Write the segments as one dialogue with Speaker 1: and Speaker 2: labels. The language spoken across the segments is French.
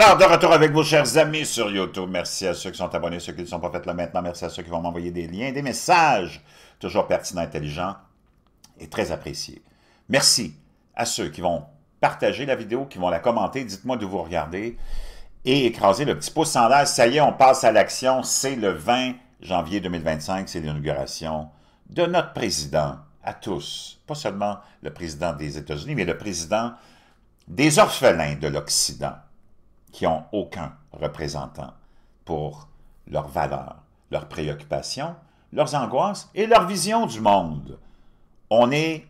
Speaker 1: Alors, de retour avec vos chers amis sur YouTube. Merci à ceux qui sont abonnés, ceux qui ne sont pas faits là maintenant. Merci à ceux qui vont m'envoyer des liens, des messages, toujours pertinents, intelligents et très appréciés. Merci à ceux qui vont partager la vidéo, qui vont la commenter. Dites-moi d'où vous regardez. Et écraser le petit pouce en l'air. Ça y est, on passe à l'action. C'est le 20 janvier 2025. C'est l'inauguration de notre président à tous. Pas seulement le président des États-Unis, mais le président des orphelins de l'Occident, qui n'ont aucun représentant pour leurs valeurs, leurs préoccupations, leurs angoisses et leur vision du monde. On est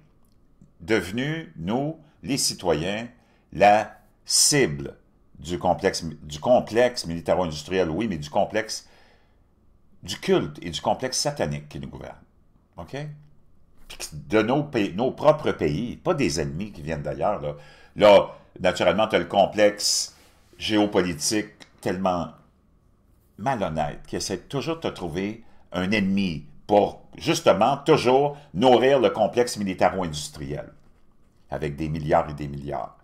Speaker 1: devenus, nous, les citoyens, la cible du complexe militaro-industriel, oui, mais du complexe du culte et du complexe satanique qui nous gouverne. OK? Puis de nos propres pays, pas des ennemis qui viennent d'ailleurs. Là, naturellement, tu as le complexe géopolitique tellement malhonnête qui essaie toujours de te trouver un ennemi pour, justement, toujours nourrir le complexe militaro-industriel avec des milliards et des milliards.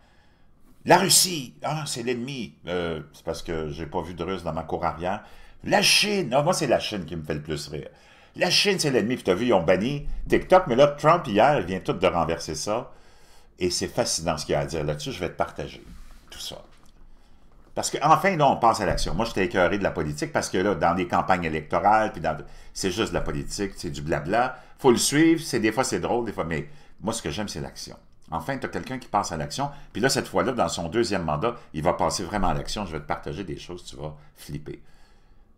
Speaker 1: La Russie, c'est l'ennemi. C'est parce que j'ai pas vu de Russe dans ma cour arrière. La Chine, moi c'est la Chine qui me fait le plus rire. La Chine, c'est l'ennemi. Puis tu as vu, ils ont banni TikTok, mais là, Trump, hier, il vient tout de renverser ça. Et c'est fascinant ce qu'il a à dire là-dessus. Je vais te partager tout ça. Parce qu'enfin, là, on passe à l'action. Moi, j'étais écœuré de la politique parce que là, dans des campagnes électorales, puis c'est juste de la politique, c'est du blabla. Il faut le suivre. Des fois, c'est drôle, des fois, mais moi, ce que j'aime, c'est l'action. Enfin, tu as quelqu'un qui passe à l'action. Puis là, cette fois-là, dans son deuxième mandat, il va passer vraiment à l'action. Je vais te partager des choses, tu vas flipper.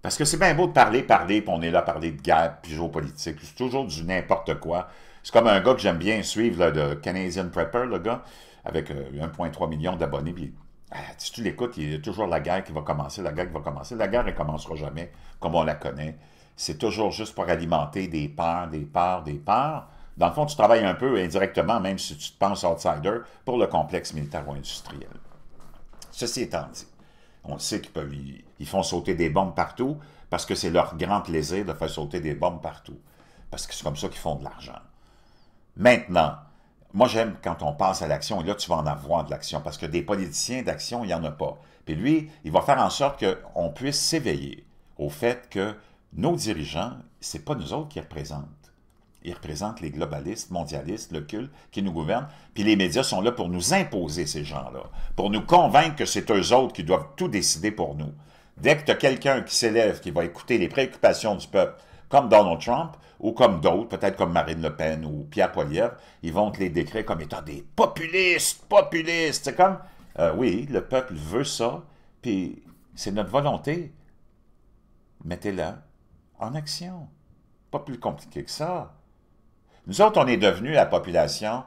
Speaker 1: Parce que c'est bien beau de parler, puis on est là à parler de guerre, puis géopolitique. C'est toujours du n'importe quoi. C'est comme un gars que j'aime bien suivre, là, de Canadian Prepper, le gars, avec 1,3 million d'abonnés. Puis si tu l'écoutes, il y a toujours la guerre qui va commencer, la guerre qui va commencer. La guerre, elle ne commencera jamais comme on la connaît. C'est toujours juste pour alimenter des peurs, des peurs, des peurs. Dans le fond, tu travailles un peu indirectement, même si tu te penses outsider, pour le complexe militaro-industriel. Ceci étant dit, on sait qu'ils font sauter des bombes partout parce que c'est leur grand plaisir de faire sauter des bombes partout. Parce que c'est comme ça qu'ils font de l'argent. Maintenant, moi j'aime quand on passe à l'action, et là tu vas en avoir de l'action, parce que des politiciens d'action, il n'y en a pas. Puis lui, il va faire en sorte qu'on puisse s'éveiller au fait que nos dirigeants, c'est pas nous autres qui représentent. Ils représentent les globalistes, mondialistes, le culte qui nous gouvernent, puis les médias sont là pour nous imposer ces gens-là, pour nous convaincre que c'est eux autres qui doivent tout décider pour nous. Dès que tu as quelqu'un qui s'élève, qui va écouter les préoccupations du peuple, comme Donald Trump, ou comme d'autres, peut-être comme Marine Le Pen ou Pierre Poilievre, ils vont te les décrire comme étant des populistes, populistes. C'est comme, oui, le peuple veut ça, puis c'est notre volonté. Mettez-la en action. Pas plus compliqué que ça. Nous autres, on est devenus la population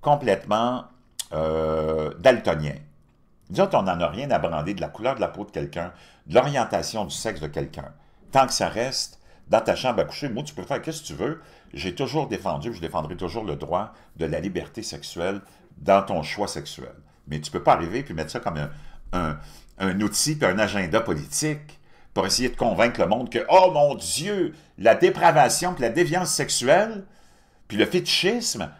Speaker 1: complètement daltonienne. Nous autres, on n'en a rien à brander de la couleur de la peau de quelqu'un, de l'orientation du sexe de quelqu'un. Tant que ça reste dans ta chambre à coucher, moi, tu peux faire ce que tu veux. J'ai toujours défendu, je défendrai toujours le droit de la liberté sexuelle dans ton choix sexuel. Mais tu ne peux pas arriver et mettre ça comme un outil et un agenda politique pour essayer de convaincre le monde que, oh mon Dieu, la dépravation, puis la déviance sexuelle, puis le fétichisme,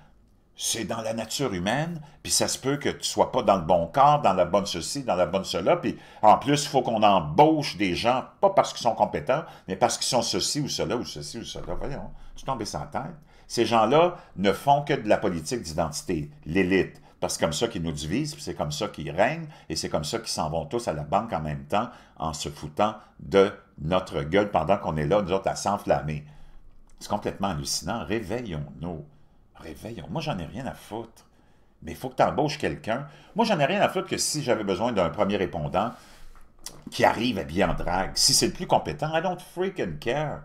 Speaker 1: c'est dans la nature humaine, puis ça se peut que tu ne sois pas dans le bon corps, dans la bonne ceci, dans la bonne cela, puis en plus, il faut qu'on embauche des gens, pas parce qu'ils sont compétents, mais parce qu'ils sont ceci ou cela, ou ceci ou cela. Voyons, tu tombes sans tête. Ces gens-là ne font que de la politique d'identité, l'élite. Parce que c'est comme ça qu'ils nous divisent, puis c'est comme ça qu'ils règnent, et c'est comme ça qu'ils s'en vont tous à la banque en même temps, en se foutant de notre gueule pendant qu'on est là, nous autres, à s'enflammer. C'est complètement hallucinant. Réveillons-nous. Réveillons. Moi, j'en ai rien à foutre. Mais il faut que tu embauches quelqu'un. Moi, j'en ai rien à foutre que si j'avais besoin d'un premier répondant qui arrive habillé en drague, si c'est le plus compétent, I don't freaking care.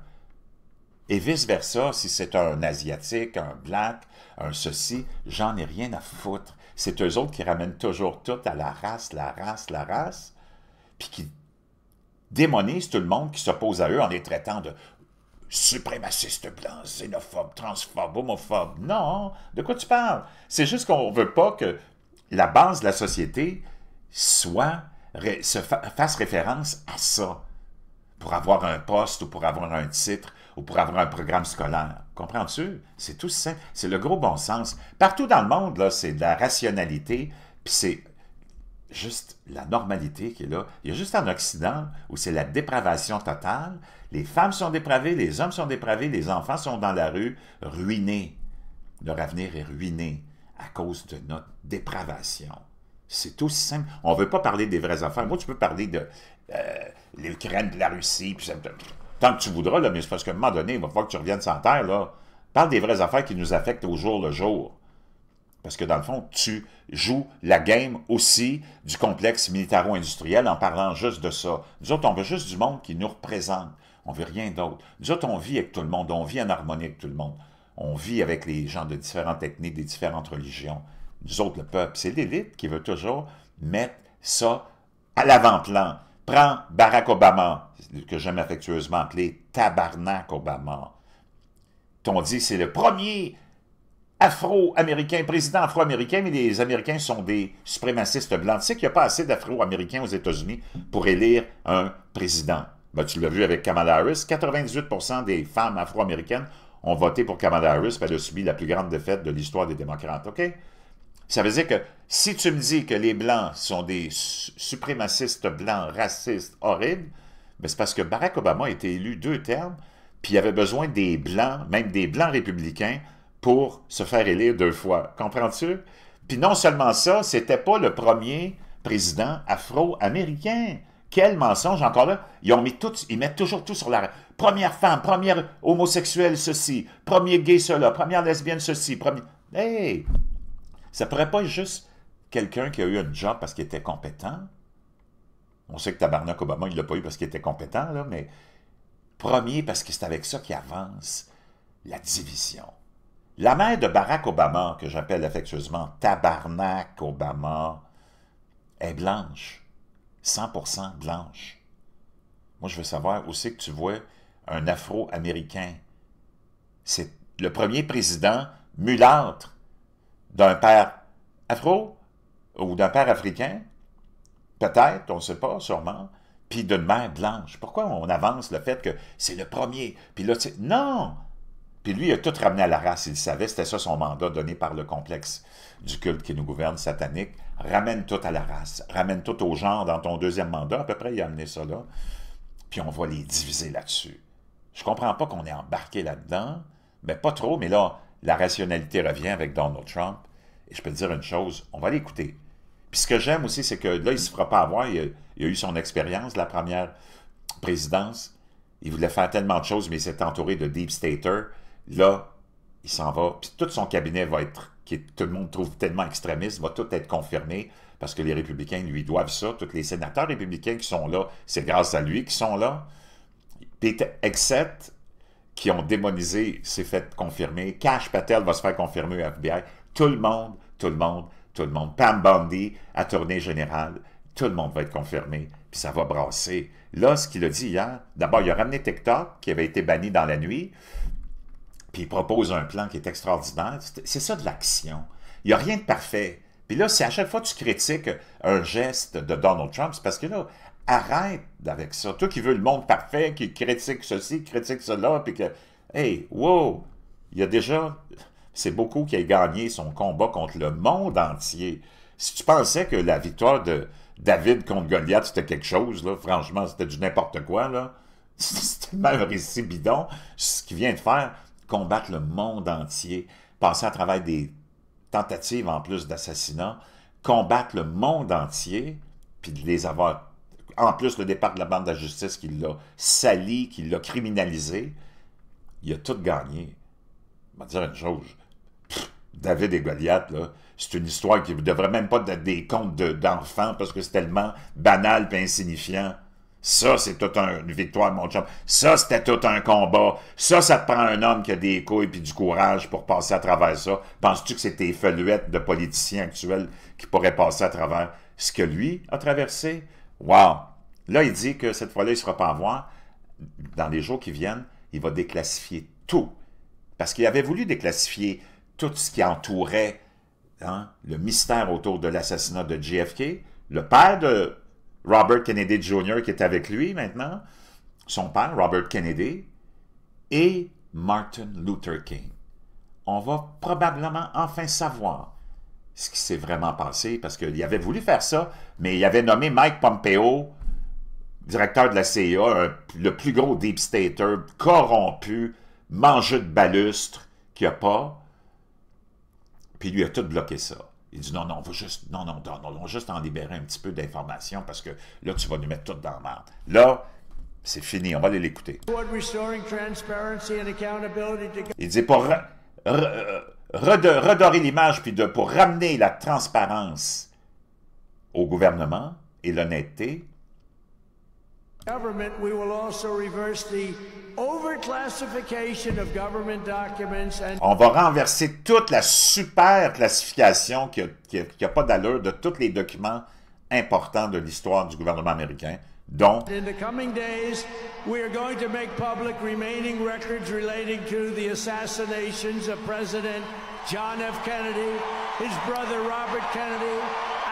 Speaker 1: Et vice-versa, si c'est un Asiatique, un Black, un ceci, j'en ai rien à foutre. C'est eux autres qui ramènent toujours tout à la race, la race, la race, puis qui démonisent tout le monde qui s'oppose à eux en les traitant de suprémacistes blancs, xénophobes, transphobes, homophobes. Non, de quoi tu parles? C'est juste qu'on ne veut pas que la base de la société fasse référence à ça, pour avoir un poste, ou pour avoir un titre, ou pour avoir un programme scolaire. Comprends-tu? C'est tout simple. C'est le gros bon sens. Partout dans le monde, là, c'est de la rationalité, puis c'est juste la normalité qui est là. Il y a juste en Occident où c'est la dépravation totale. Les femmes sont dépravées, les hommes sont dépravés, les enfants sont dans la rue, ruinés. Leur avenir est ruiné à cause de notre dépravation. C'est aussi simple. On ne veut pas parler des vraies affaires. Moi, tu peux parler de l'Ukraine, de la Russie, puis tant que tu voudras, là, mais c'est parce qu'à un moment donné, il va falloir que tu reviennes sur la terre. Là. Parle des vraies affaires qui nous affectent au jour le jour. Parce que dans le fond, tu joues la game aussi du complexe militaro-industriel en parlant juste de ça. Nous autres, on veut juste du monde qui nous représente. On veut rien d'autre. Nous autres, on vit avec tout le monde. On vit en harmonie avec tout le monde. On vit avec les gens de différentes techniques, des différentes religions. Nous autres, le peuple, c'est l'élite qui veut toujours mettre ça à l'avant-plan. Prends Barack Obama, que j'aime affectueusement appeler Tabarnak Obama. On dit c'est le premier afro-américain, président afro-américain, mais les Américains sont des suprémacistes blancs. Tu sais qu'il n'y a pas assez d'afro-américains aux États-Unis pour élire un président. Ben, tu l'as vu avec Kamala Harris, 98% des femmes afro-américaines ont voté pour Kamala Harris, puis elle a subi la plus grande défaite de l'histoire des démocrates, OK? Ça veut dire que si tu me dis que les Blancs sont des suprémacistes blancs, racistes, horribles, ben c'est parce que Barack Obama a été élu 2 termes, puis il avait besoin des Blancs, même des Blancs républicains, pour se faire élire 2 fois. Comprends-tu? Puis non seulement ça, c'était pas le premier président afro-américain. Quel mensonge, encore là. Ils mettent toujours tout sur la... Première femme, première homosexuelle, ceci. Premier gay, cela. Première lesbienne, ceci. Premier... Hey! Ça pourrait pas être juste quelqu'un qui a eu un job parce qu'il était compétent. On sait que Tabarnak Obama, il l'a pas eu parce qu'il était compétent, là, mais premier parce que c'est avec ça qu'il avance la division. La mère de Barack Obama, que j'appelle affectueusement Tabarnak Obama, est blanche. 100% blanche. Moi, je veux savoir où c'est que tu vois un Afro-Américain. C'est le premier président mulâtre d'un père afro ou d'un père africain, peut-être, on ne sait pas, sûrement, puis d'une mère blanche. Pourquoi on avance le fait que c'est le premier? Puis là, tu sais, non! Puis lui, il a tout ramené à la race, il le savait, c'était ça son mandat donné par le complexe du culte qui nous gouverne, satanique. Ramène tout à la race, ramène tout au genre dans ton 2e mandat, à peu près, il a amené ça là. Puis on va les diviser là-dessus. Je comprends pas qu'on est embarqué là-dedans, mais pas trop, mais là, la rationalité revient avec Donald Trump. Et je peux te dire une chose, on va l'écouter. Puis ce que j'aime aussi, c'est que là, il ne se fera pas avoir, il a eu son expérience de la première présidence. Il voulait faire tellement de choses, mais il s'est entouré de deep staters. Là, il s'en va. Puis tout son cabinet va être, tout le monde trouve tellement extrémiste, va tout être confirmé parce que les républicains lui doivent ça. Tous les sénateurs républicains qui sont là, c'est grâce à lui qu'ils sont là. Pete Hegseth, qui ont démonisé, s'est fait confirmer. Kash Patel va se faire confirmer au FBI. Tout le monde, tout le monde, tout le monde. Pam Bondi, attorney général, tout le monde va être confirmé, puis ça va brasser. Là, ce qu'il a dit hier, d'abord, il a ramené TikTok, qui avait été banni dans la nuit, puis il propose un plan qui est extraordinaire. C'est ça de l'action. Il n'y a rien de parfait. Puis là, si à chaque fois tu critiques un geste de Donald Trump, c'est parce que là, arrête avec ça. Toi qui veux le monde parfait, qui critique ceci, qui critique cela, puis que, hey, wow, il y a déjà, c'est beaucoup qui a gagné son combat contre le monde entier. Si tu pensais que la victoire de David contre Goliath, c'était quelque chose, là, franchement, c'était du n'importe quoi, là. C'est tellement un récit bidon. Ce qu'il vient de faire, combattre le monde entier, passer à travers des tentatives en plus d'assassinat, combattre le monde entier, puis de les avoir, en plus le départ de la bande de la justice qui l'a sali, qui l'a criminalisé, il a tout gagné. Je vais te dire une chose, David et Goliath, là, c'est une histoire qui ne devrait même pas être des contes d'enfants parce que c'est tellement banal et insignifiant. Ça, c'est toute une victoire, mon chum. Ça, c'était tout un combat. Ça te prend un homme qui a des couilles et du courage pour passer à travers ça. Penses-tu que c'est tes feluettes de politiciens actuels qui pourraient passer à travers ce que lui a traversé? Wow! Là, il dit que cette fois-là, il ne se fera pas avoir. Dans les jours qui viennent, il va déclassifier tout. Parce qu'il avait voulu déclassifier tout ce qui entourait le mystère autour de l'assassinat de JFK. Le père de Robert Kennedy Jr., qui est avec lui maintenant, son père, Robert Kennedy, et Martin Luther King. On va probablement enfin savoir ce qui s'est vraiment passé, parce qu'il avait voulu faire ça, mais il avait nommé Mike Pompeo, directeur de la CIA, le plus gros deep stater, corrompu, mangeux de balustre, qu'il n'y a pas, puis lui a tout bloqué ça. Il dit non, on va juste, non, on va juste en libérer un petit peu d'informations parce que là, tu vas nous mettre tout dans la merde. Là, c'est fini, on va aller l'écouter. Il dit pour redorer l'image, puis pour ramener la transparence au gouvernement et l'honnêteté, on va renverser toute la super classification qui n'a pas d'allure de tous les documents importants de l'histoire du gouvernement américain, dont
Speaker 2: In the coming days, we are going to make public remaining records relating to the assassinations of President John F. Kennedy, his brother Robert Kennedy,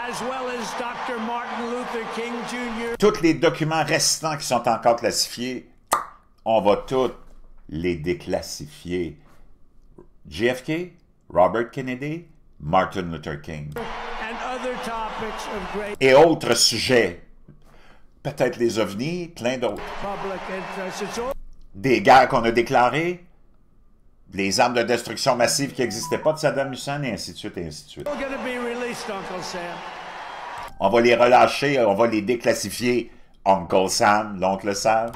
Speaker 2: as well as Dr. Martin Luther King Jr.
Speaker 1: Tous les documents restants qui sont encore classifiés, on va tous les déclassifier. JFK, Robert Kennedy, Martin Luther King.
Speaker 2: And other topics of great
Speaker 1: Et autres sujets. Peut-être les ovnis, plein d'autres.
Speaker 2: public interest. It's all
Speaker 1: Des guerres qu'on a déclarées, les armes de destruction massive qui n'existaient pas de Saddam Hussein, et ainsi de suite, et ainsi de suite.
Speaker 2: going to be released, Uncle Sam.
Speaker 1: On va les relâcher, on va les déclassifier. Uncle Sam, l'oncle Sam.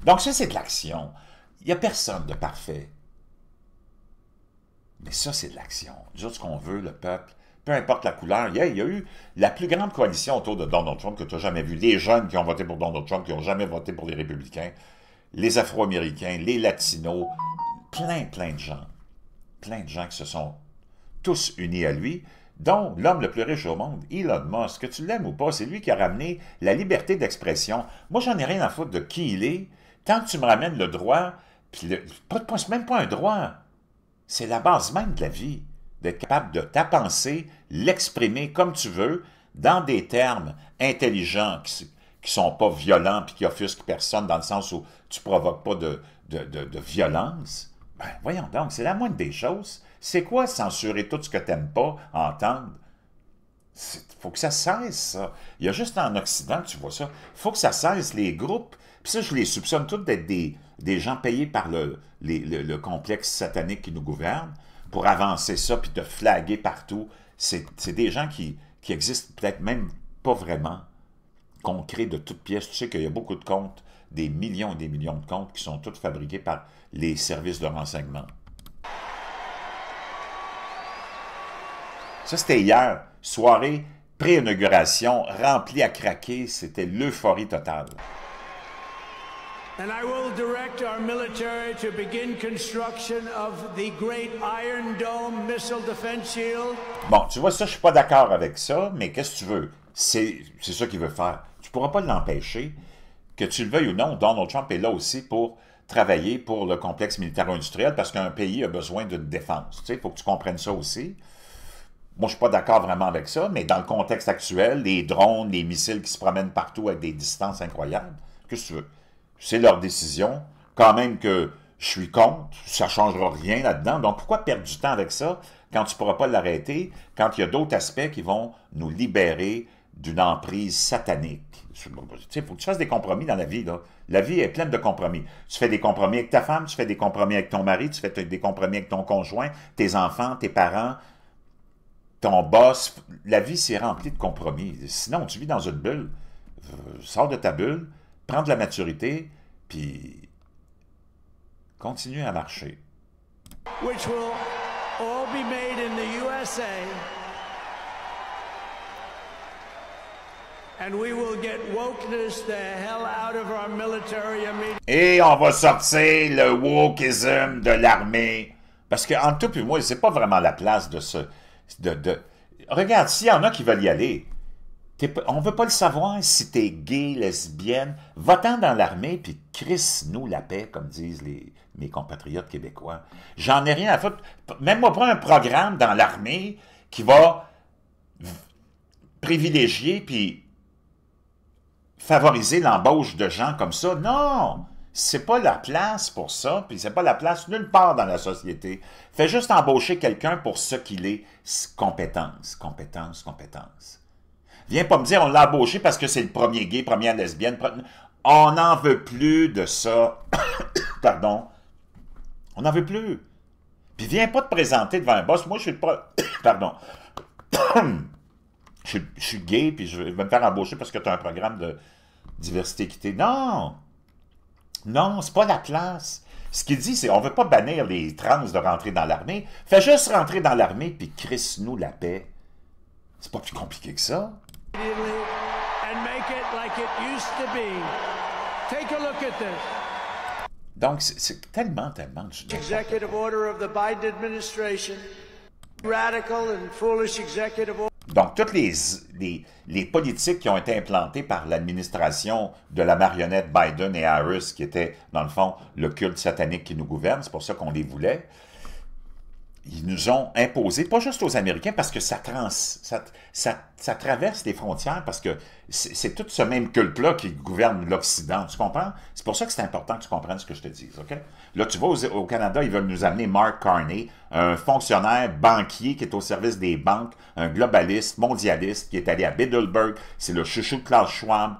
Speaker 1: Donc ça, c'est de l'action. Il n'y a personne de parfait. Mais ça, c'est de l'action. Nous autres, ce qu'on veut, le peuple, peu importe la couleur, il y a eu la plus grande coalition autour de Donald Trump que tu n'as jamais vue. Les jeunes qui ont voté pour Donald Trump, qui n'ont jamais voté pour les républicains, les Afro-Américains, les Latinos, plein de gens. Plein de gens qui se sont tous unis à lui, dont l'homme le plus riche au monde, Elon Musk. Que tu l'aimes ou pas, c'est lui qui a ramené la liberté d'expression. Moi, j'en ai rien à foutre de qui il est. Tant que tu me ramènes le droit, puis c'est même pas un droit. C'est la base même de la vie, d'être capable de ta pensée, l'exprimer comme tu veux, dans des termes intelligents qui sont pas violents puis qui offusquent personne, dans le sens où tu provoques pas de violence. Ben, voyons donc, c'est la moindre des choses. C'est quoi censurer tout ce que tu n'aimes pas entendre? Il faut que ça cesse, ça. Il y a juste en Occident que tu vois ça. Il faut que ça cesse, les groupes. Puis ça, je les soupçonne tous d'être des gens payés par le complexe satanique qui nous gouverne pour avancer ça puis te flaguer partout. C'est des gens qui existent peut-être même pas vraiment, qu'on crée de toutes pièces. Tu sais qu'il y a beaucoup de comptes, des millions et des millions de comptes qui sont tous fabriqués par les services de renseignement. Ça, c'était hier. Soirée, pré-inauguration, remplie à craquer. C'était l'euphorie totale.
Speaker 2: And I will direct our military to begin construction of the Great Iron Dome Missile Defense Shield.
Speaker 1: Bon, tu vois, ça, je suis pas d'accord avec ça, mais qu'est-ce que tu veux? C'est ça qu'il veut faire. Tu pourras pas l'empêcher. Que tu le veuilles ou non, Donald Trump est là aussi pour travailler pour le complexe militaro-industriel parce qu'un pays a besoin d'une défense. Tu sais, il faut que tu comprennes ça aussi. Moi, je suis pas d'accord vraiment avec ça, mais dans le contexte actuel, les drones, les missiles qui se promènent partout avec des distances incroyables, qu'est-ce que tu veux? C'est leur décision. Quand même que je suis contre, ça ne changera rien là-dedans. Donc, pourquoi perdre du temps avec ça quand tu ne pourras pas l'arrêter, quand il y a d'autres aspects qui vont nous libérer d'une emprise satanique? Tu sais, il faut que tu fasses des compromis dans la vie, là. La vie est pleine de compromis. Tu fais des compromis avec ta femme, tu fais des compromis avec ton mari, tu fais des compromis avec ton conjoint, tes enfants, tes parents, ton boss. La vie, c'est rempli de compromis. Sinon, tu vis dans une bulle. Sors de ta bulle, prends de la maturité, puis continue à marcher.
Speaker 2: Which will all be made in the USA. And we will get wokeness the hell out of our military immediately.
Speaker 1: Et on va sortir le wokeism de l'armée. Parce qu'entre toi et moi, c'est pas vraiment la place de ce... Regarde, s'il y en a qui veulent y aller, on veut pas le savoir si t'es gay, lesbienne. Va-t'en dans l'armée, puis crisse-nous la paix, comme disent mes compatriotes québécois. J'en ai rien à foutre. Même moi, pas un programme dans l'armée qui va privilégier, puis favoriser l'embauche de gens comme ça. Non! c'est pas la place pour ça, puis c'est pas la place nulle part dans la société. Fais juste embaucher quelqu'un pour ce qu'il est. Compétence, compétence, compétence. Viens pas me dire on l'a embauché parce que c'est le premier gay, première lesbienne. On n'en veut plus de ça. Pardon. On n'en veut plus. Puis viens pas te présenter devant un boss. Moi, je suis le Pardon. je suis gay, puis je vais me faire embaucher parce que tu as un programme de diversité équité. Non! Non, c'est pas la place. Ce qu'il dit, c'est on veut pas bannir les trans de rentrer dans l'armée. Fais juste rentrer dans l'armée, puis crisse-nous la paix. C'est pas plus compliqué que ça. Donc, c'est tellement du
Speaker 2: Executive order of the Biden administration, radical and foolish executive order.
Speaker 1: Donc, toutes les politiques qui ont été implantées par l'administration de la marionnette Biden et Harris, qui était, dans le fond, le culte satanique qui nous gouverne, c'est pour ça qu'on les voulait, ils nous ont imposé, pas juste aux Américains, parce que ça traverse les frontières, parce que c'est tout ce même culte-là qui gouverne l'Occident, tu comprends? C'est pour ça que c'est important que tu comprennes ce que je te dis, OK? Là, tu vois, au Canada, ils veulent nous amener Mark Carney, un fonctionnaire banquier qui est au service des banques, un globaliste, mondialiste, qui est allé à Bilderberg, c'est le chouchou de Klaus Schwab,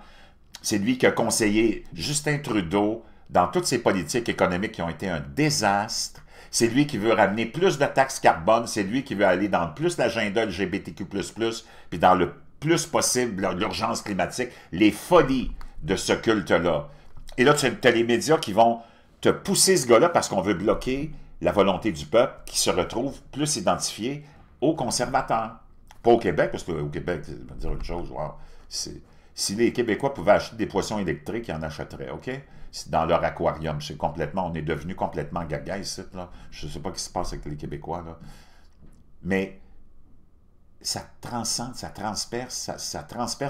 Speaker 1: c'est lui qui a conseillé Justin Trudeau dans toutes ses politiques économiques qui ont été un désastre. C'est lui qui veut ramener plus de taxes carbone, c'est lui qui veut aller dans plus l'agenda LGBTQ+, puis dans le plus possible l'urgence climatique, les folies de ce culte-là. Et là, tu as les médias qui vont te pousser ce gars-là parce qu'on veut bloquer la volonté du peuple qui se retrouve plus identifié aux conservateurs. Pas au Québec, parce qu'au Québec, je vais dire une chose, wow, si les Québécois pouvaient acheter des poissons électriques, ils en achèteraient, OK? Dans leur aquarium. On est devenu complètement gaga ici, là. Je ne sais pas ce qui se passe avec les Québécois, là. Mais ça transcende, ça transperce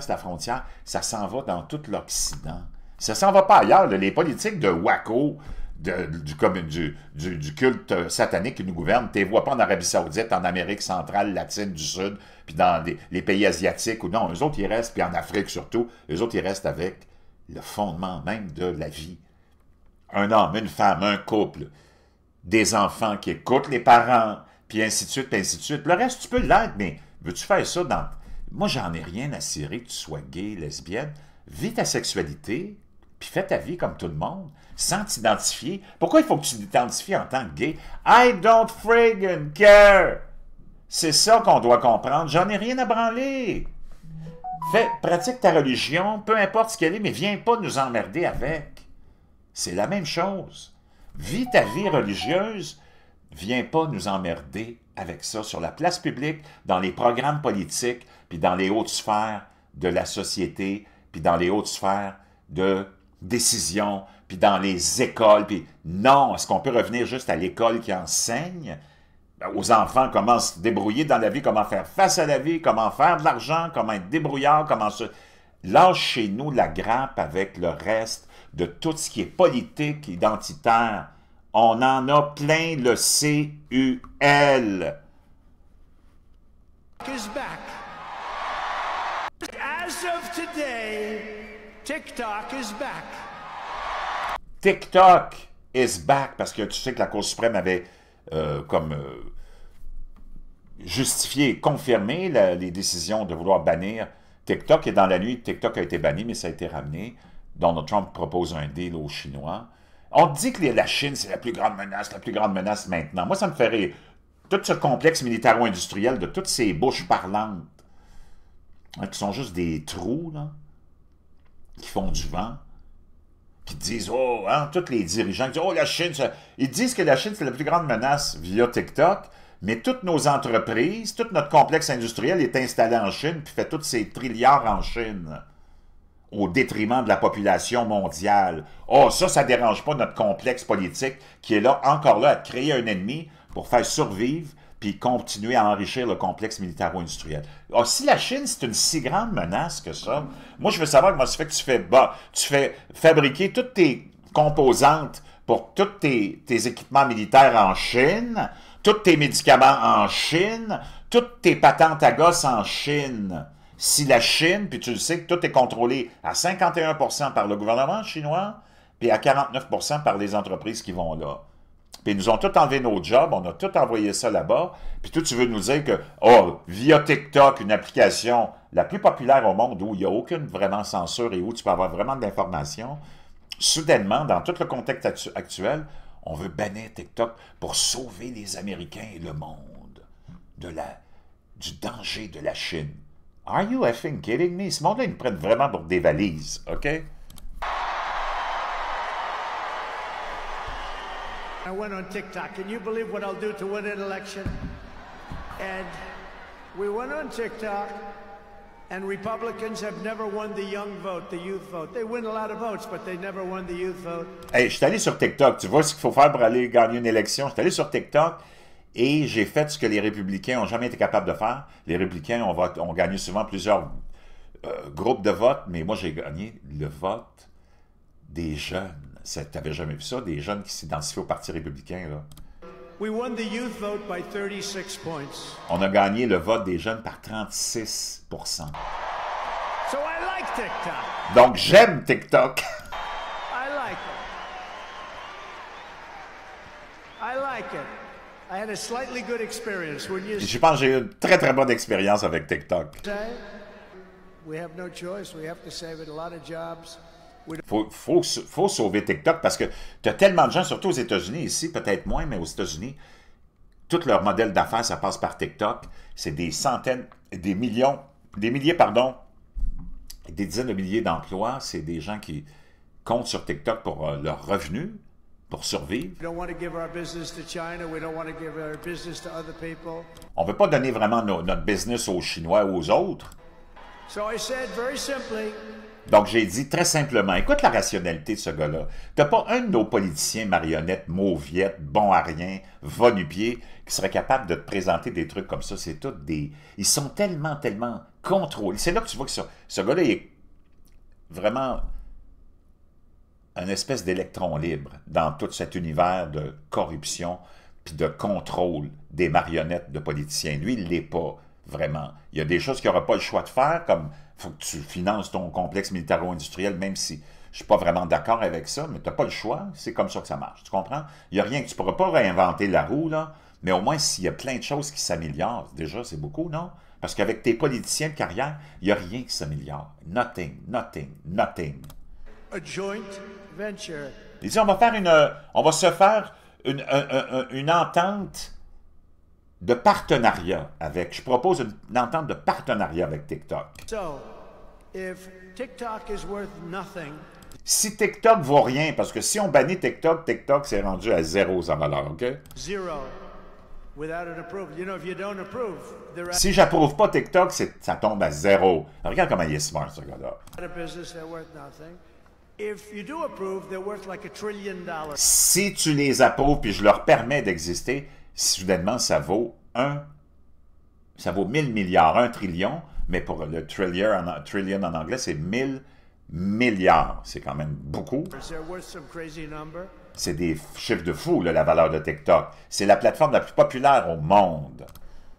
Speaker 1: la frontière, ça s'en va dans tout l'Occident. Ça s'en va pas ailleurs, là. Les politiques de Waco, du culte satanique qui nous gouverne, tu ne les vois pas en Arabie Saoudite, en Amérique centrale, latine, du Sud, puis dans les pays asiatiques, ou non, eux autres, ils restent, puis en Afrique surtout, eux autres, ils restent avec le fondement même de la vie. Un homme, une femme, un couple, des enfants qui écoutent les parents, puis ainsi de suite, puis ainsi de suite. Le reste, tu peux l'être, mais veux-tu faire ça dans... Moi, j'en ai rien à cirer que tu sois gay, lesbienne. Vis ta sexualité, puis fais ta vie comme tout le monde, sans t'identifier. Pourquoi il faut que tu t'identifies en tant que gay? I don't friggin' care! C'est ça qu'on doit comprendre. J'en ai rien à branler. Pratique ta religion, peu importe ce qu'elle est, mais viens pas nous emmerder avec. C'est la même chose. Vis ta vie religieuse, viens pas nous emmerder avec ça sur la place publique, dans les programmes politiques, puis dans les hautes sphères de la société, puis dans les hautes sphères de décision, puis dans les écoles. Puis non, est-ce qu'on peut revenir juste à l'école qui enseigne aux enfants comment se débrouiller dans la vie, comment faire face à la vie, comment faire de l'argent, comment être débrouillard, comment se... Lâchez-nous la grappe avec le reste de tout ce qui est politique, identitaire. On en a plein le CUL.
Speaker 2: Is back. As of today, TikTok is back.
Speaker 1: TikTok is back, parce que tu sais que la Cour suprême avait justifié, confirmé les décisions de vouloir bannir TikTok. Et dans la nuit, TikTok a été banni, mais ça a été ramené. Donald Trump propose un deal aux Chinois. On dit que la Chine, c'est la plus grande menace maintenant. Moi, ça me fait rire. Tout ce complexe militaro-industriel de toutes ces bouches parlantes, hein, qui sont juste des trous, là, qui font du vent, qui disent, oh, hein, tous les dirigeants, qui disent, oh, la Chine, ils disent que la Chine, c'est la plus grande menace via TikTok, mais toutes nos entreprises, tout notre complexe industriel est installé en Chine, puis fait tous ces trilliards en Chine, au détriment de la population mondiale. Oh, ça ne dérange pas notre complexe politique qui est là, encore là, à créer un ennemi pour faire survivre puis continuer à enrichir le complexe militaro-industriel. Oh, si la Chine, c'est une si grande menace que ça, moi, je veux savoir comment ça fait que tu fais fabriquer toutes tes composantes pour tous tes équipements militaires en Chine, tous tes médicaments en Chine, toutes tes patentes à gosses en Chine. Si la Chine, puis tu le sais que tout est contrôlé à 51% par le gouvernement chinois, puis à 49% par les entreprises qui vont là. Puis ils nous ont tout enlevé nos jobs, on a tout envoyé ça là-bas, puis toi, tu veux nous dire que, oh, via TikTok, une application la plus populaire au monde où il n'y a aucune vraiment censure et où tu peux avoir vraiment de l'information, soudainement, dans tout le contexte actuel, on veut bannir TikTok pour sauver les Américains et le monde du danger de la Chine. Are you effing kidding me? Ce monde-là, ils nous prennent vraiment pour des valises, OK?
Speaker 2: I went on TikTok. Can you believe what I'll do to win an election? And we went on TikTok, and Republicans have never won the young vote, the youth vote. They win a lot of votes, but they never won the youth vote.
Speaker 1: Hey, je suis allé sur TikTok. Tu vois ce qu'il faut faire pour aller gagner une élection? Je suis allé sur TikTok et j'ai fait ce que les républicains n'ont jamais été capables de faire. Les républicains ont gagné souvent plusieurs groupes de vote, mais moi, j'ai gagné le vote des jeunes. Tu n'avais jamais vu ça, des jeunes qui s'identifient au Parti républicain, là.
Speaker 2: We won the youth vote by 36 points.
Speaker 1: On a gagné le vote des jeunes par 36%.
Speaker 2: So I like TikTok.
Speaker 1: Donc, j'aime TikTok.
Speaker 2: I like it. I like it. I had a slightly good experience. When you
Speaker 1: Je pense que j'ai eu une très, très bonne expérience avec TikTok.
Speaker 2: say, we have no choice. We have to save it. A lot of jobs.
Speaker 1: Faut sauver TikTok parce que tu as tellement de gens, surtout aux États-Unis, ici peut-être moins, mais aux États-Unis, tout leur modèle d'affaires, ça passe par TikTok. C'est des centaines, des milliers, des dizaines de milliers d'emplois. C'est des gens qui comptent sur TikTok pour leurs revenus, pour survivre.
Speaker 2: We don't want to give our business to China. We don't want to give our business to other people.
Speaker 1: On ne veut pas donner vraiment notre business aux Chinois ou aux autres.
Speaker 2: So I said very simply,
Speaker 1: Donc, j'ai dit très simplement, écoute la rationalité de ce gars-là. Tu n'as pas un de nos politiciens marionnettes, mauviettes, bon à rien, va nu pied, qui serait capable de te présenter des trucs comme ça. C'est tout des... Ils sont tellement contrôlés. C'est là que tu vois que ce gars-là est vraiment un espèce d'électron libre dans tout cet univers de corruption puis de contrôle des marionnettes de politiciens. Lui, il ne l'est pas vraiment. Il y a des choses qu'il n'aura pas le choix de faire, comme il faut que tu finances ton complexe militaro-industriel, même si je ne suis pas vraiment d'accord avec ça, mais tu n'as pas le choix, c'est comme ça que ça marche, tu comprends? Il n'y a rien que tu ne pourras pas réinventer la roue, là, mais au moins s'il y a plein de choses qui s'améliorent, déjà c'est beaucoup, non? Parce qu'avec tes politiciens de carrière, il n'y a rien qui s'améliore. Nothing, nothing, nothing.
Speaker 2: a joint venture.
Speaker 1: Il dit, on va se faire une entente de partenariat avec, je propose une entente de partenariat avec TikTok.
Speaker 2: So, if TikTok is worth nothing,
Speaker 1: Si TikTok vaut rien, parce que si on bannit TikTok, TikTok c'est rendu à zéro sa valeur, OK?
Speaker 2: zero, without an approval. You know, if you don't approve, they're
Speaker 1: Si j'approuve pas TikTok, ça tombe à zéro. Regarde comment il est smart, ce gars-là.
Speaker 2: out of business, they're worth nothing. If you do approve, they're worth like $1 trillion.
Speaker 1: Si tu les approuves puis je leur permets d'exister, soudainement, ça vaut 1000 milliards, 1 trillion, mais pour le trillion en anglais, c'est 1000 milliards. C'est quand même beaucoup.
Speaker 2: They're worth some crazy number.
Speaker 1: C'est des chiffres de fou, là, la valeur de TikTok. C'est la plateforme la plus populaire au monde.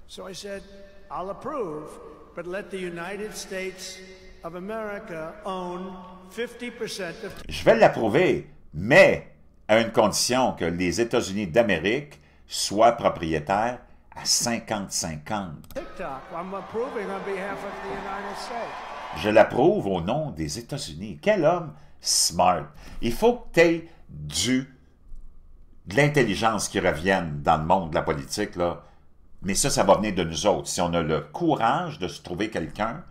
Speaker 2: So I said, I'll approve, but let the United States of America own 50% of
Speaker 1: Je vais l'approuver, mais à une condition que les États-Unis d'Amérique soient propriétaires à 50-50.
Speaker 2: TikTok. I'm approving on behalf of the United States.
Speaker 1: Je l'approuve au nom des États-Unis. Quel homme smart. Il faut que tu aies de l'intelligence qui revienne dans le monde de la politique, là. Mais ça va venir de nous autres. Si on a le courage de se trouver quelqu'un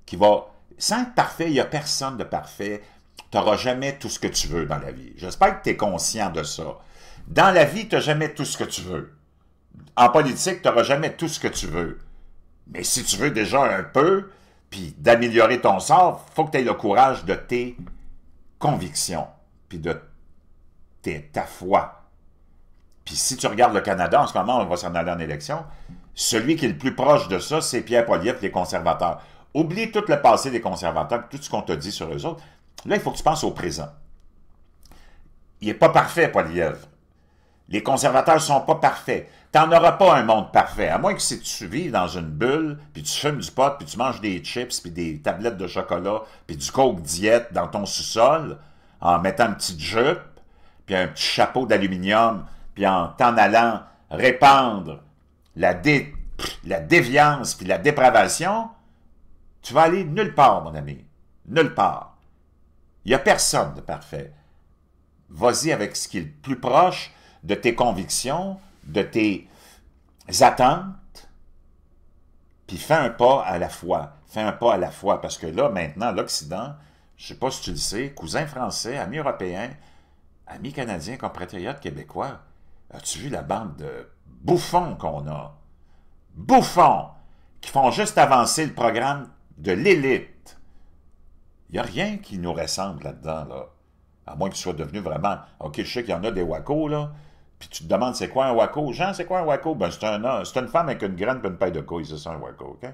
Speaker 1: qui va... Sans être parfait, il n'y a personne de parfait. Tu n'auras jamais tout ce que tu veux dans la vie. J'espère que tu es conscient de ça. Dans la vie, tu n'as jamais tout ce que tu veux. En politique, tu n'auras jamais tout ce que tu veux. Mais si tu veux déjà un peu, puis d'améliorer ton sort, il faut que tu aies le courage de tes convictions, puis de ta foi. Puis si tu regardes le Canada, en ce moment, on va s'en aller en élection, celui qui est le plus proche de ça, c'est Pierre Poilievre, les conservateurs. Oublie tout le passé des conservateurs, tout ce qu'on t'a dit sur eux autres. Là, il faut que tu penses au présent. Il n'est pas parfait, Poilievre. Les conservateurs ne sont pas parfaits. Tu n'en auras pas un monde parfait. À moins que si tu vis dans une bulle, puis tu fumes du pot, puis tu manges des chips, puis des tablettes de chocolat, puis du coke diète dans ton sous-sol, en mettant une petite jupe, puis un petit chapeau d'aluminium, puis en t'en allant répandre la déviance puis la dépravation, tu vas aller nulle part, mon ami. Nulle part. Il n'y a personne de parfait. Vas-y avec ce qui est le plus proche de tes convictions, de tes attentes, puis fais un pas à la fois. Fais un pas à la fois, parce que là, maintenant, l'Occident, je ne sais pas si tu le sais, cousins français, amis européens, amis canadiens, compatriotes québécois, as-tu vu la bande de bouffons qu'on a? Bouffons! Qui font juste avancer le programme de l'élite. Il n'y a rien qui nous ressemble là-dedans, là. À moins que tu sois devenu vraiment... OK, je sais qu'il y en a des wacos, là. Puis tu te demandes, c'est quoi un waco? Jean, c'est quoi un waco? Ben, c'est une femme avec une graine et une paille de couilles, c'est ça un waco, OK?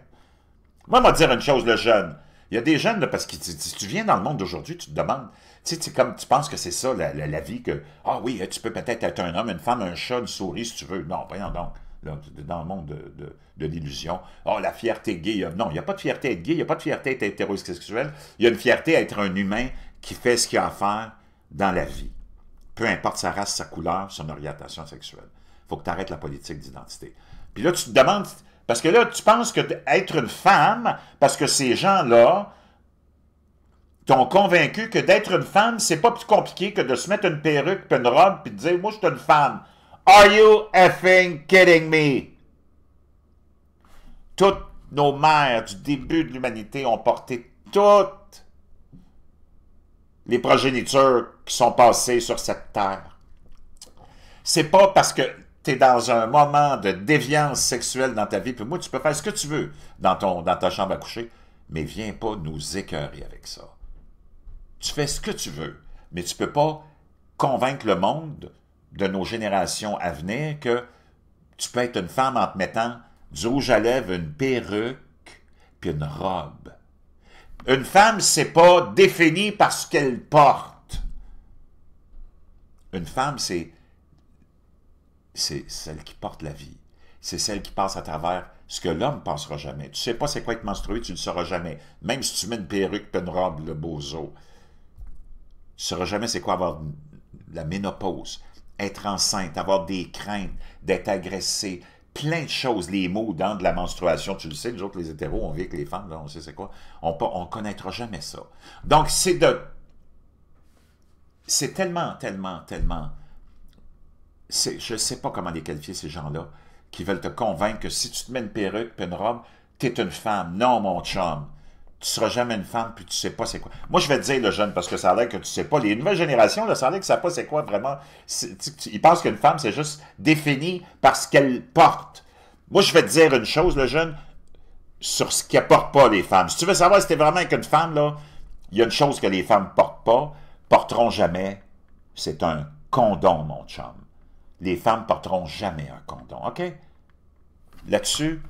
Speaker 1: Moi, je vais te dire une chose, le jeune. Il y a des jeunes, là, parce que si tu viens dans le monde d'aujourd'hui, tu te demandes... Tu sais, comme tu penses que c'est ça, la vie, que... Ah oui, tu peux peut-être être un homme, une femme, un chat, une souris, si tu veux. Non, voyons donc. Là, dans le monde de l'illusion. Oh, la fierté gay. Non, il n'y a pas de fierté à être gay, il n'y a pas de fierté à être hétérosexuel. Il y a une fierté à être un humain qui fait ce qu'il a à faire dans la vie. Peu importe sa race, sa couleur, son orientation sexuelle. Il faut que tu arrêtes la politique d'identité. Puis là, tu te demandes... Parce que là, tu penses que être une femme, parce que ces gens-là t'ont convaincu que d'être une femme, c'est pas plus compliqué que de se mettre une perruque puis une robe puis de dire « Moi, je suis une femme ». Are you effing kidding me? Toutes nos mères du début de l'humanité ont porté toutes les progénitures qui sont passées sur cette terre. C'est pas parce que tu es dans un moment de déviance sexuelle dans ta vie, puis moi, tu peux faire ce que tu veux dans ta chambre à coucher, mais viens pas nous écœurer avec ça. Tu fais ce que tu veux, mais tu peux pas convaincre le monde de nos générations à venir que tu peux être une femme en te mettant du rouge à lèvres, une perruque, puis une robe. Une femme, c'est pas défini par ce qu'elle porte. Une femme, c'est celle qui porte la vie. C'est celle qui passe à travers ce que l'homme ne pensera jamais. Tu sais pas c'est quoi être menstrué, tu ne le sauras jamais. Même si tu mets une perruque et une robe, le bozo. Tu ne sauras jamais c'est quoi avoir la ménopause, être enceinte, avoir des craintes, d'être agressé, plein de choses, les maux dans de la menstruation. Tu le sais, nous autres, les hétéros, on vit avec les femmes, là, on sait c'est quoi. On ne connaîtra jamais ça. Donc, c'est tellement... Je ne sais pas comment les qualifier, ces gens-là, qui veulent te convaincre que si tu te mets une perruque et une robe, tu es une femme. Non, mon chum. Tu ne seras jamais une femme, puis tu ne sais pas c'est quoi. Moi, je vais te dire, le jeune, parce que ça a l'air que tu ne sais pas. Les nouvelles générations, là, ça a l'air que ça ne savent pas c'est quoi vraiment. Ils pensent qu'une femme, c'est juste défini par ce qu'elle porte. Moi, je vais te dire une chose, le jeune, sur ce qu'elle ne porte pas, les femmes. Si tu veux savoir si tu es vraiment avec une femme, là, il y a une chose que les femmes ne portent pas, porteront jamais, c'est un condom, mon chum. Les femmes porteront jamais un condom, OK? Là-dessus,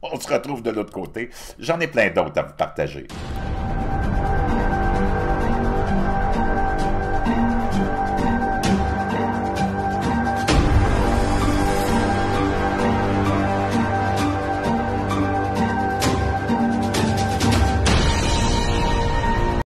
Speaker 1: on se retrouve de l'autre côté. J'en ai plein d'autres à vous partager.